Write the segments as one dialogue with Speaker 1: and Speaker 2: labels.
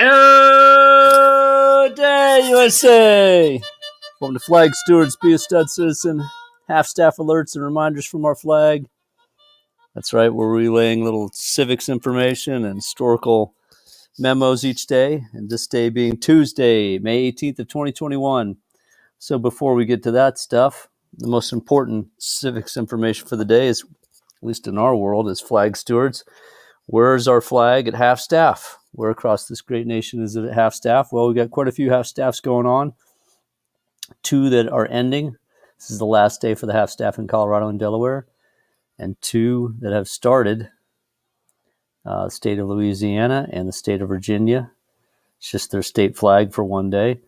Speaker 1: Good day, USA! Welcome to Flag Stewards, Be a Stud Citizen, half-staff alerts and reminders from our flag. That's right, we're relaying little civics information and historical memos each day, and this day being Tuesday, May 18th of 2021. So before we get to that stuff, the most important civics information for the day is, at least in our world, as flag stewards, where's our flag at half-staff? Where across this great nation is it at half-staff? Well, we've got quite a few half-staffs going on. 2 that are ending. This is the last day for the half-staff in Colorado and Delaware. And 2 that have started, the state of Louisiana and the state of Virginia. It's just their state flag for one day.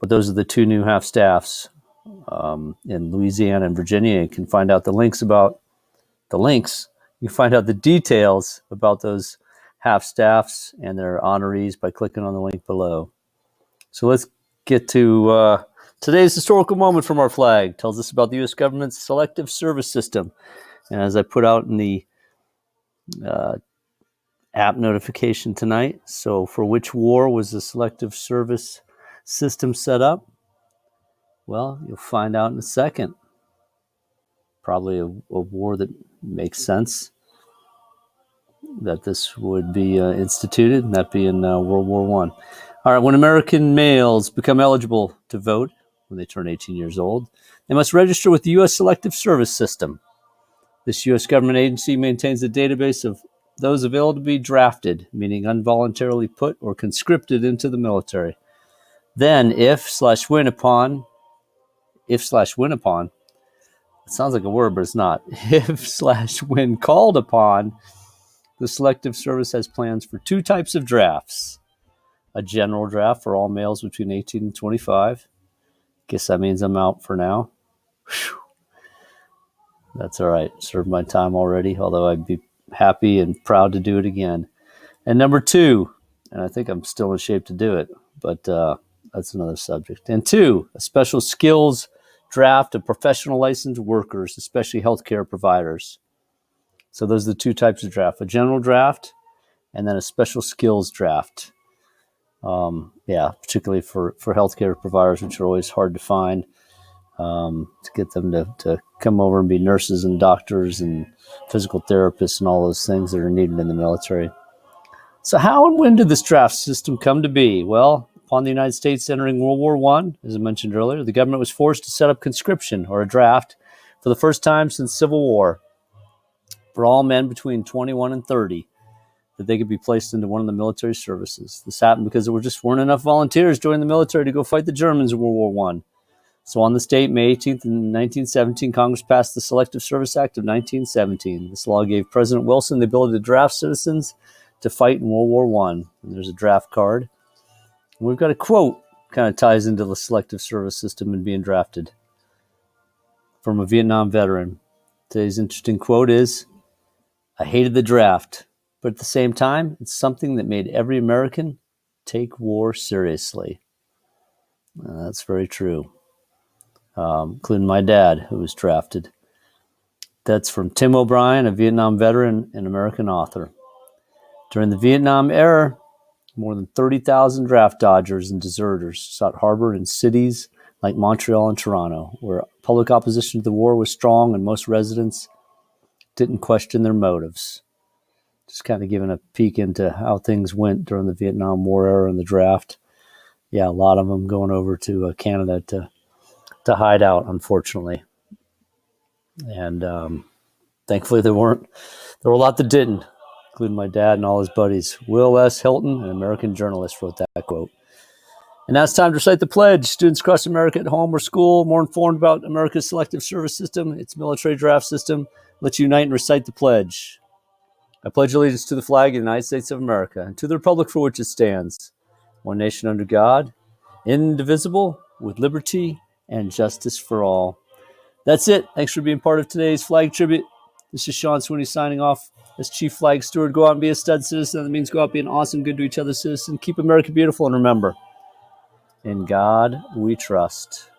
Speaker 1: But those are the 2 new half-staffs in Louisiana and Virginia. You can find out the links about the links. You can find out the details about those half-staffs and their honorees by clicking on the link below. So let's get to today's historical moment from our flag. It tells us about the U.S. government's Selective Service System. And as I put out in the app notification tonight, so for which war was the Selective Service System set up? Well, you'll find out in a second. Probably a war that makes sense that this would be instituted, and that be in World War I. All right, when American males become eligible to vote when they turn 18 years old, they must register with the U.S. Selective Service System. This U.S. government agency maintains a database of those available to be drafted, meaning involuntarily put or conscripted into the military. Then, if/when upon, it sounds like a word, but it's not. If/when called upon, the Selective Service has plans for 2 types of drafts. A general draft for all males between 18 and 25. Guess that means I'm out for now. Whew. That's all right. Served my time already, although I'd be happy and proud to do it again. And number 2, and I think I'm still in shape to do it, but that's another subject. And 2, a special skills draft of professional licensed workers, especially healthcare providers. So those are the 2 types of draft, a general draft and then a special skills draft. Particularly for healthcare providers, which are always hard to find, to get them to come over and be nurses and doctors and physical therapists and all those things that are needed in the military. So how and when did this draft system come to be? Well, upon the United States entering World War I, as I mentioned earlier, the government was forced to set up conscription, or a draft, for the first time since Civil War, for all men between 21 and 30, that they could be placed into one of the military services. This happened because there just weren't enough volunteers joining the military to go fight the Germans in World War I. So on this date, May 18th, in 1917, Congress passed the Selective Service Act of 1917. This law gave President Wilson the ability to draft citizens to fight in World War I. And there's a draft card. And we've got a quote kind of ties into the Selective Service System and being drafted from a Vietnam veteran. Today's interesting quote is, "I hated the draft, but at the same time, it's something that made every American take war seriously." That's very true, including my dad, who was drafted. That's from Tim O'Brien, a Vietnam veteran and American author. During the Vietnam era, more than 30,000 draft dodgers and deserters sought harbor in cities like Montreal and Toronto, where public opposition to the war was strong and most residents didn't question their motives. Just kind of giving a peek into how things went during the Vietnam War era and the draft. Yeah, a lot of them going over to Canada to hide out, unfortunately. And thankfully there were a lot that didn't, including my dad and all his buddies. Will S. Hilton, an American journalist, wrote that quote. And now it's time to recite the pledge. Students across America at home or school, more informed about America's Selective Service System, its military draft system, let's unite and recite the pledge. I pledge allegiance to the flag of the United States of America and to the republic for which it stands, one nation under God, indivisible, with liberty and justice for all. That's it. Thanks for being part of today's flag tribute. This is Sean Sweeney signing off as Chief Flag Steward. Go out and be a stud citizen. That means go out, be an awesome, good to each other citizen. Keep America beautiful, and remember, in God we trust.